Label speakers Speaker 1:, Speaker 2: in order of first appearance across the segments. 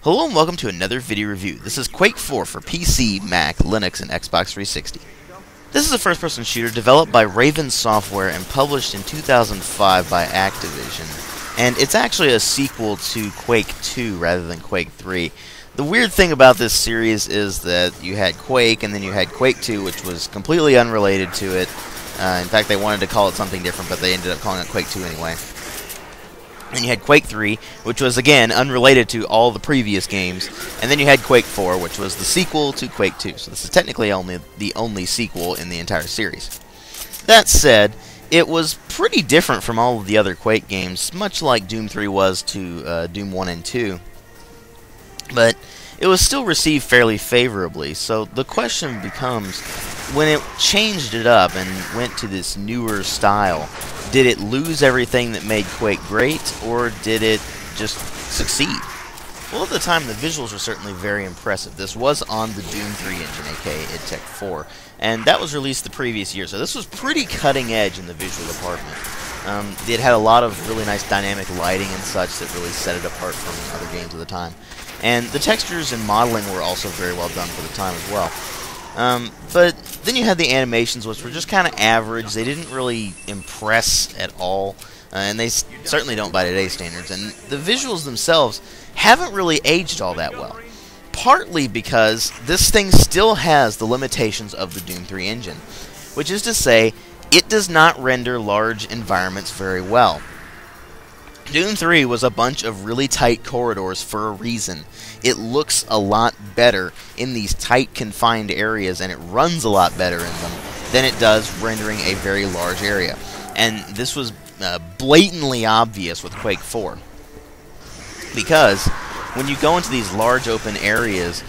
Speaker 1: Hello and welcome to another video review. This is Quake 4 for PC, Mac, Linux, and Xbox 360. This is a first-person shooter developed by Raven Software and published in 2005 by Activision. And it's actually a sequel to Quake 2 rather than Quake 3. The weird thing about this series is that you had Quake and then you had Quake 2, which was completely unrelated to it. In fact, they wanted to call it something different, but they ended up calling it Quake 2 anyway. And you had Quake 3, which was, again, unrelated to all the previous games. And then you had Quake 4, which was the sequel to Quake 2. So this is technically the only sequel in the entire series. That said, it was pretty different from all of the other Quake games, much like Doom 3 was to Doom 1 and 2. But it was still received fairly favorably. So the question becomes, when it changed it up and went to this newer style, did it lose everything that made Quake great, or did it just succeed? Well, at the time, the visuals were certainly very impressive. This was on the Doom 3 engine, aka id Tech 4, and that was released the previous year, so this was pretty cutting edge in the visual department. It had a lot of really nice dynamic lighting and such that really set it apart from other games of the time. And the textures and modeling were also very well done for the time as well. But then you had the animations, which were just kind of average. They didn't really impress at all, and they certainly don't by today's standards. And the visuals themselves haven't really aged all that well, partly because this thing still has the limitations of the Doom 3 engine, which is to say, it does not render large environments very well. Doom 3 was a bunch of really tight corridors for a reason. It looks a lot better in these tight, confined areas, and it runs a lot better in them than it does rendering a very large area. And this was blatantly obvious with Quake 4. Because when you go into these large open areas,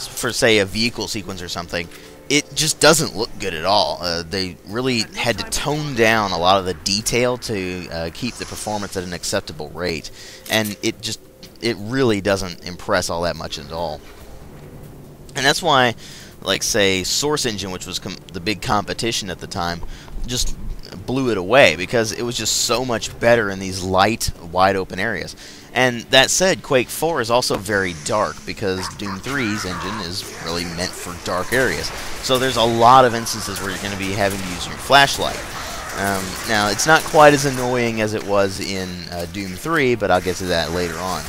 Speaker 1: for say a vehicle sequence or something, it just doesn't look good at all. They really had to tone down a lot of the detail to keep the performance at an acceptable rate, and it really doesn't impress all that much at all. And that's why, like, say, Source Engine, which was the big competition at the time, just blew it away, because it was just so much better in these light, wide-open areas. And that said, Quake 4 is also very dark, because Doom 3's engine is really meant for dark areas. So there's a lot of instances where you're going to be having to use your flashlight. Now, it's not quite as annoying as it was in Doom 3, but I'll get to that later on.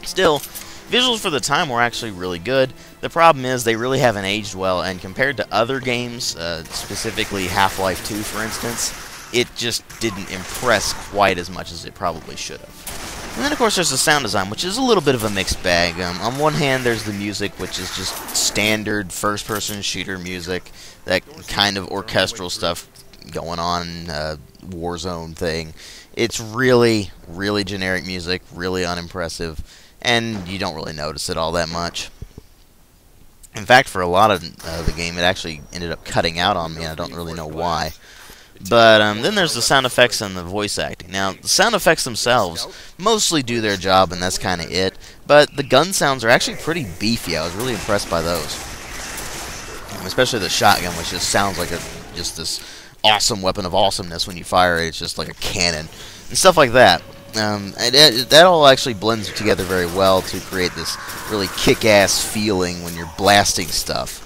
Speaker 1: Still, visuals for the time were actually really good. The problem is they really haven't aged well, and compared to other games, specifically Half-Life 2, for instance, it just didn't impress quite as much as it probably should have. And then, of course, there's the sound design, which is a little bit of a mixed bag. On one hand, there's the music, which is just standard first-person shooter music, that kind of orchestral stuff going on, Warzone thing. It's really, really generic music, really unimpressive, and you don't really notice it all that much. In fact, for a lot of the game, it actually ended up cutting out on me, and I don't really know why. But then there's the sound effects and the voice acting. Now, the sound effects themselves mostly do their job, and that's kind of it. But the gun sounds are actually pretty beefy. I was really impressed by those. Especially the shotgun, which just sounds like just this awesome weapon of awesomeness when you fire it. It's just like a cannon. And stuff like that. That all actually blends together very well to create this really kick-ass feeling when you're blasting stuff.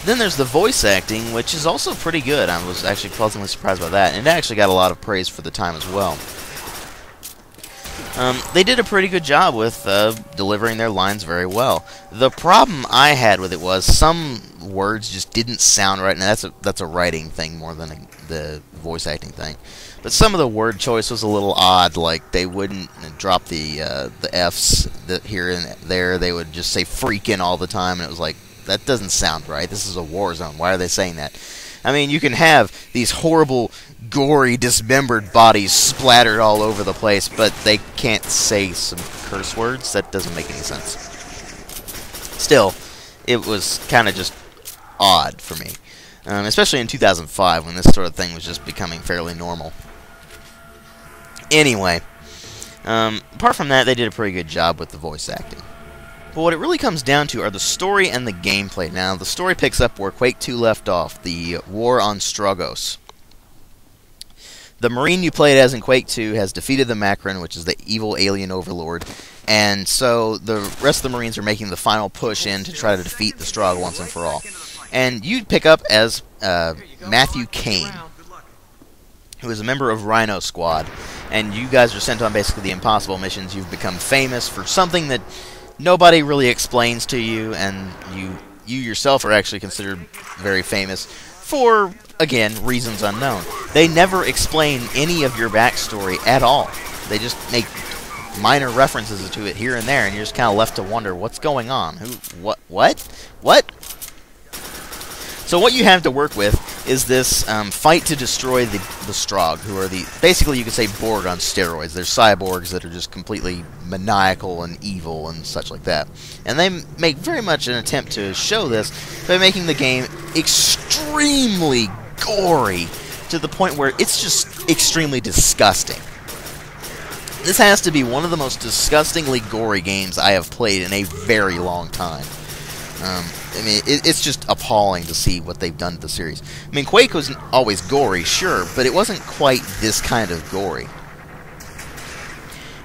Speaker 1: Then there's the voice acting, which is also pretty good. I was actually pleasantly surprised by that, and it actually got a lot of praise for the time as well. They did a pretty good job with delivering their lines very well. The problem I had with it was some words just didn't sound right, and that's a writing thing more than the voice acting thing. But some of the word choice was a little odd, like they wouldn't drop the F's here and there. They would just say freaking all the time, and it was like, that doesn't sound right. This is a war zone. Why are they saying that? I mean, you can have these horrible, gory, dismembered bodies splattered all over the place, but they can't say some curse words? That doesn't make any sense. Still, it was kind of just odd for me. Especially in 2005, when this sort of thing was just becoming fairly normal. Anyway, apart from that, they did a pretty good job with the voice acting. But what it really comes down to are the story and the gameplay. Now, the story picks up where Quake 2 left off, the war on Strogos. The Marine you played as in Quake 2 has defeated the Macron, which is the evil alien overlord, And so the rest of the Marines are making the final push in to try to defeat the Strogg once and for all. And you pick up as Matthew Kane, who is a member of Rhino Squad, and you guys are sent on basically the impossible missions. You've become famous for something that nobody really explains to you, and you yourself are actually considered very famous for, again, reasons unknown. They never explain any of your backstory at all. They just make minor references to it here and there, and you're just kind of left to wonder what's going on. What? So what you have to work with is this fight to destroy the Strogg, who are basically you could say Borg on steroids. They're cyborgs that are just completely maniacal and evil and such like that. And they make very much an attempt to show this by making the game extremely gory to the point where it's just extremely disgusting. This has to be one of the most disgustingly gory games I have played in a very long time. I mean, it's just appalling to see what they've done to the series. I mean, Quake was always gory, sure, but it wasn't quite this kind of gory.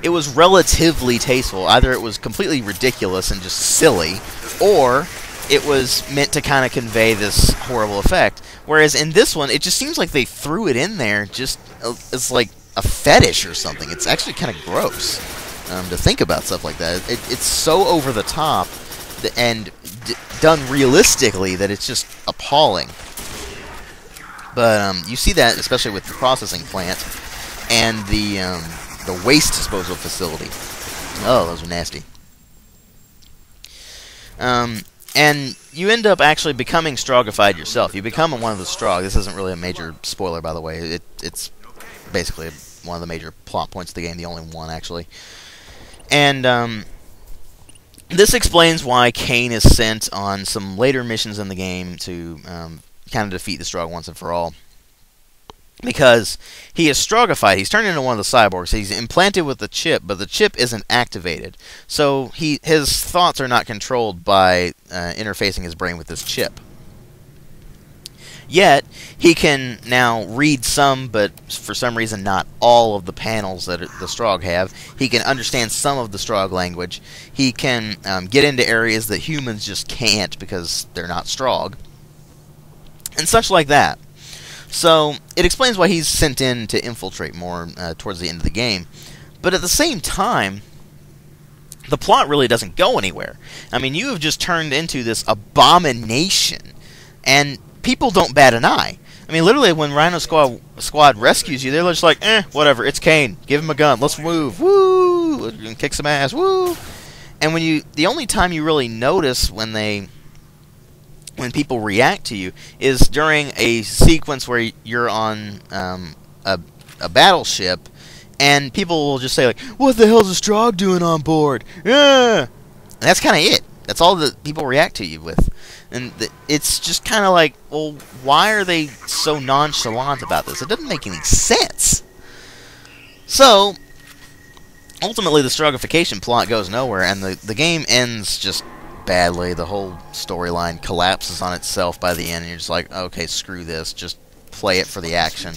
Speaker 1: It was relatively tasteful. Either it was completely ridiculous and just silly, or it was meant to kind of convey this horrible effect. Whereas in this one, it just seems like they threw it in there just as like a fetish or something. It's actually kind of gross to think about stuff like that. It's so over the top and done realistically that it's just appalling. But you see that especially with the processing plant and the waste disposal facility. Oh, those are nasty. And you end up actually becoming Stroggified yourself. You become one of the Strogg. This isn't really a major spoiler, by the way. It's basically one of the major plot points of the game, the only one, actually. And this explains why Kane is sent on some later missions in the game to kind of defeat the Strogg once and for all. Because he is Stroggified. He's turned into one of the cyborgs. He's implanted with the chip, but the chip isn't activated. So his thoughts are not controlled by interfacing his brain with this chip. Yet, he can now read some, but for some reason not all of the panels that the Strogg have. He can understand some of the Strogg language. He can get into areas that humans just can't because they're not Strogg. And such like that. So, it explains why he's sent in to infiltrate more towards the end of the game. But at the same time, the plot really doesn't go anywhere. I mean, you have just turned into this abomination, and people don't bat an eye. I mean, literally, when Rhino Squad rescues you, they're just like, whatever, it's Kane. Give him a gun. Let's move. Woo! And kick some ass. Woo! And the only time you really notice when people react to you is during a sequence where you're on a battleship, and people will just say, like, what the hell's a Strogg doing on board? Yeah! And that's kind of it. That's all that people react to you with. And it's just kind of like, well, why are they so nonchalant about this? It doesn't make any sense. So, ultimately, the Stroggification plot goes nowhere, and the game ends just badly. The whole storyline collapses on itself by the end, and you're just like, okay, screw this. Just play it for the action.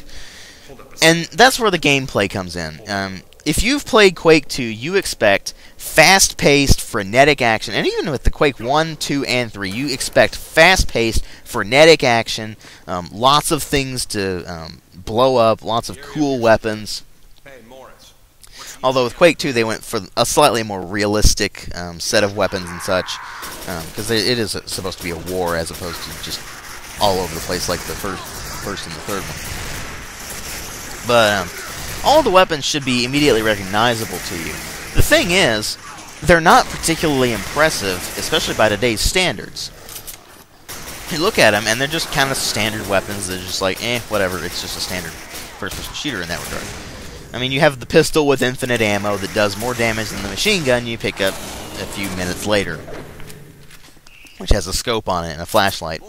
Speaker 1: And that's where the gameplay comes in. If you've played Quake 2, you expect fast-paced, frenetic action. And even with the Quake 1, 2, and 3, you expect fast-paced, frenetic action, lots of things to blow up, lots of cool weapons. Although with Quake 2, they went for a slightly more realistic set of weapons and such, because it is supposed to be a war as opposed to just all over the place like the first and the third one. But all the weapons should be immediately recognizable to you. The thing is, they're not particularly impressive, especially by today's standards. You look at them, and they're just kind of standard weapons. They're just like, whatever, it's just a standard first-person shooter in that regard. I mean, you have the pistol with infinite ammo that does more damage than the machine gun you pick up a few minutes later, which has a scope on it and a flashlight.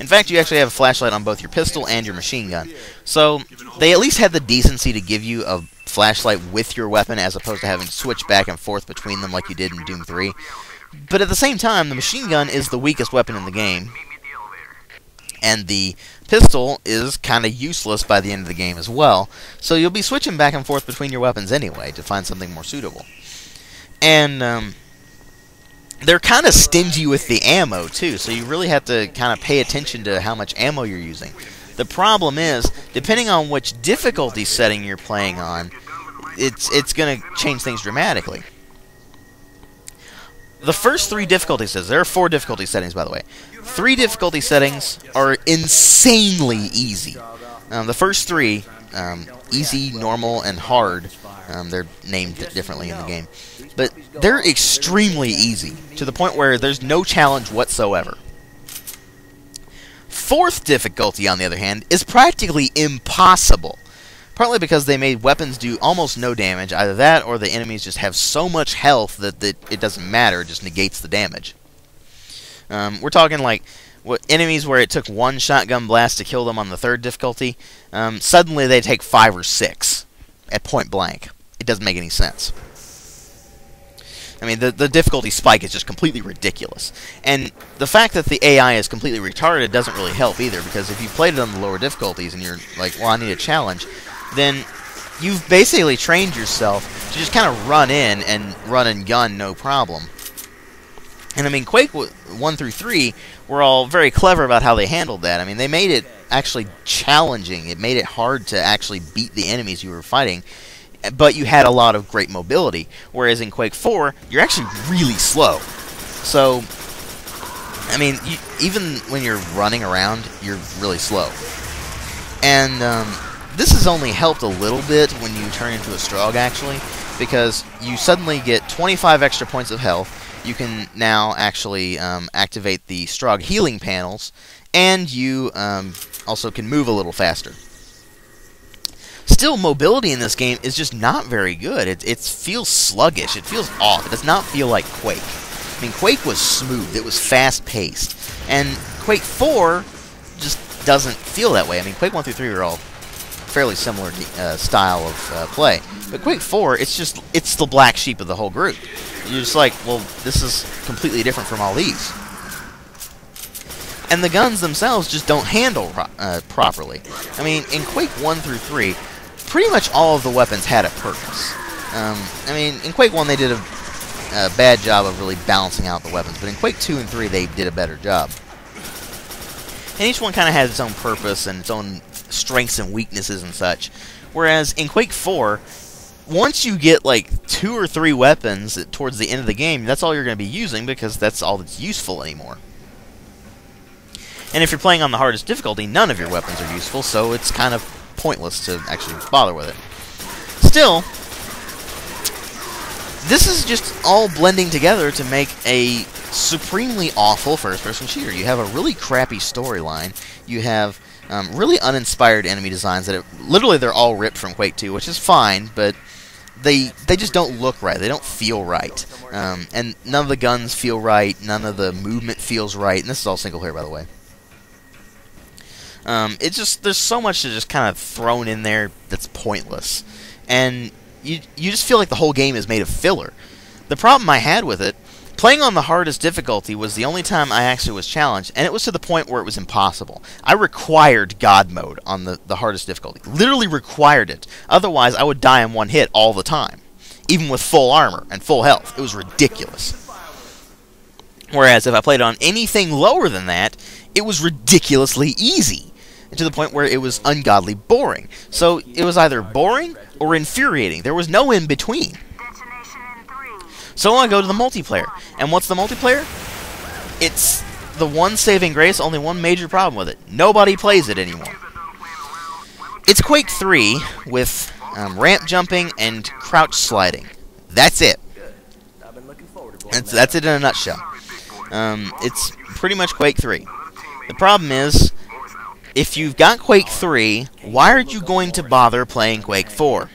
Speaker 1: In fact, you actually have a flashlight on both your pistol and your machine gun. So, they at least had the decency to give you a flashlight with your weapon as opposed to having to switch back and forth between them like you did in Doom 3. But at the same time, the machine gun is the weakest weapon in the game, and the pistol is kind of useless by the end of the game as well. So you'll be switching back and forth between your weapons anyway to find something more suitable. And they're kind of stingy with the ammo, too, so you really have to kind of pay attention to how much ammo you're using. The problem is, depending on which difficulty setting you're playing on, it's going to change things dramatically. The first 3 difficulty settings, there are 4 difficulty settings, by the way. 3 difficulty settings are insanely easy. The first 3, easy, normal, and hard, they're named differently in the game, but they're extremely easy, to the point where there's no challenge whatsoever. 4th difficulty, on the other hand, is practically impossible. Partly because they made weapons do almost no damage. Either that, or the enemies just have so much health that it doesn't matter, it just negates the damage. We're talking like enemies where it took 1 shotgun blast to kill them on the 3rd difficulty. Suddenly they take 5 or 6 at point blank. It doesn't make any sense. I mean, the difficulty spike is just completely ridiculous. And the fact that the AI is completely retarded doesn't really help either, because if you played it on the lower difficulties and you're like, well, I need a challenge, then you've basically trained yourself to just kind of run in and run and gun no problem. And I mean, Quake 1 through 3 were all very clever about how they handled that. I mean, they made it actually challenging. It made it hard to actually beat the enemies you were fighting, but you had a lot of great mobility. Whereas in Quake 4, you're actually really slow. So, I mean, even when you're running around, you're really slow. And this has only helped a little bit when you turn into a Strog, actually, because you suddenly get 25 extra points of health. You can now actually activate the Strog healing panels, and you also can move a little faster. Still, mobility in this game is just not very good. It feels sluggish. It feels off. It does not feel like Quake. I mean, Quake was smooth. It was fast-paced. And Quake 4 just doesn't feel that way. I mean, Quake 1 through 3 are all fairly similar style of play. But Quake 4, it's the black sheep of the whole group. You're just like, well, this is completely different from all these. And the guns themselves just don't handle properly. I mean, in Quake 1 through 3, pretty much all of the weapons had a purpose. I mean, in Quake 1 they did a bad job of really balancing out the weapons, but in Quake 2 and 3 they did a better job. And each one kind of has its own purpose and its own strengths and weaknesses and such. Whereas in Quake 4, once you get like 2 or 3 weapons towards the end of the game, that's all you're going to be using, because that's all that's useful anymore. And if you're playing on the hardest difficulty, none of your weapons are useful, so it's kind of pointless to actually bother with it. Still, this is just all blending together to make a supremely awful first-person shooter. You have a really crappy storyline. You have really uninspired enemy designs that literally they're all ripped from Quake 2, which is fine, but they just don't look right. They don't feel right. And none of the guns feel right. None of the movement feels right. And this is all single player, by the way. It's just, there's so much that just kind of thrown in there that's pointless. And you just feel like the whole game is made of filler. The problem I had with it, playing on the hardest difficulty was the only time I actually was challenged, and it was to the point where it was impossible. I required God mode on the hardest difficulty. Literally required it. Otherwise, I would die in one hit all the time. Even with full armor and full health. It was ridiculous. Whereas if I played on anything lower than that, it was ridiculously easy. To the point where it was ungodly boring. So it was either boring or infuriating. There was no in between. So I go to the multiplayer. And what's the multiplayer? It's the one saving grace, only one major problem with it. Nobody plays it anymore. It's Quake 3 with ramp jumping and crouch sliding. That's it. That's it in a nutshell. It's pretty much Quake 3. The problem is, if you've got Quake 3, why are you going to bother playing Quake 4?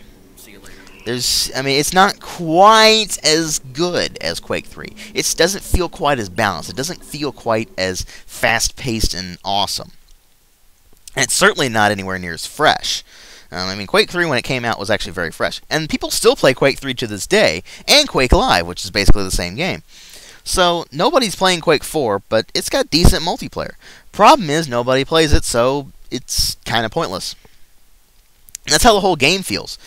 Speaker 1: I mean, it's not quite as good as Quake 3. It doesn't feel quite as balanced. It doesn't feel quite as fast-paced and awesome. And it's certainly not anywhere near as fresh. I mean, Quake 3, when it came out, was actually very fresh. And people still play Quake 3 to this day, and Quake Live, which is basically the same game. So, nobody's playing Quake 4, but it's got decent multiplayer. Problem is, nobody plays it, so it's kind of pointless. And that's how the whole game feels.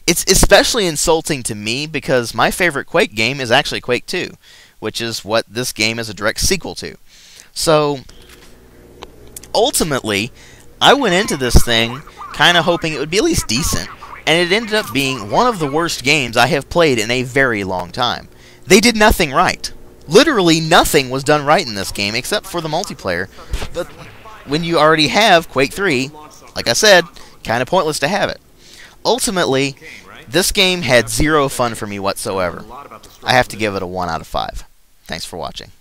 Speaker 1: It's especially insulting to me because my favorite Quake game is actually Quake 2, which is what this game is a direct sequel to. So, ultimately, I went into this thing kind of hoping it would be at least decent, and it ended up being one of the worst games I have played in a very long time. They did nothing right. Literally nothing was done right in this game except for the multiplayer, but when you already have Quake 3, like I said, kind of pointless to have it. Ultimately, this game had zero fun for me whatsoever. I have to give it a 1 out of 5. Thanks for watching.